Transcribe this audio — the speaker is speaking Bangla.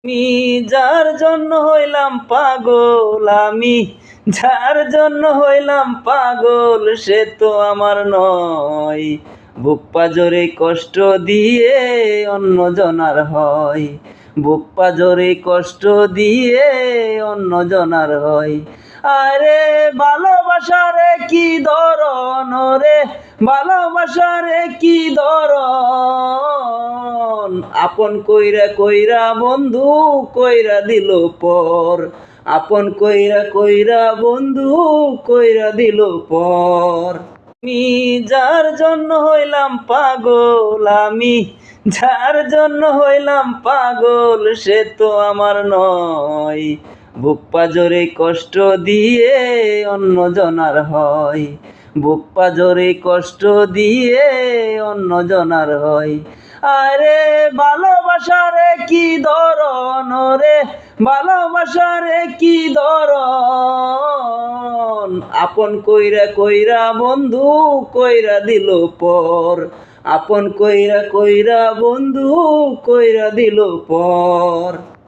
আমি যার জন্য হইলাম পাগল, আমি যার জন্য হইলাম পাগল, সে তো আমার নয়। বুক পাজরে কষ্ট দিয়ে অন্য জনার হয়, বুক পাজরে কষ্ট দিয়ে অন্য জনার হয়। আরে ভালোবাসারে কি ধরন রে, ভালোবাসারে কি ধরন, আপন কইরা কইরা বন্ধু কইরা দিল পর, আপন কইরা কইরা বন্ধু কইরা দিল পর। আমি যার জন্য হইলাম পাগল, আমি যার জন্য হইলাম পাগল, সে তো আমার নয়। বুক পাজরে কষ্ট দিয়ে অন্য জনার হয়, বুক পাজরে কষ্ট দিয়ে অন্য জনার হয়। আরে ভালোবাসারে কি ধরন রে, ভালোবাসারে কি ধরন, আপন কইরা কইরা বন্ধু কইরা দিল পর, আপন কইরা কইরা বন্ধু কইরা দিল পর।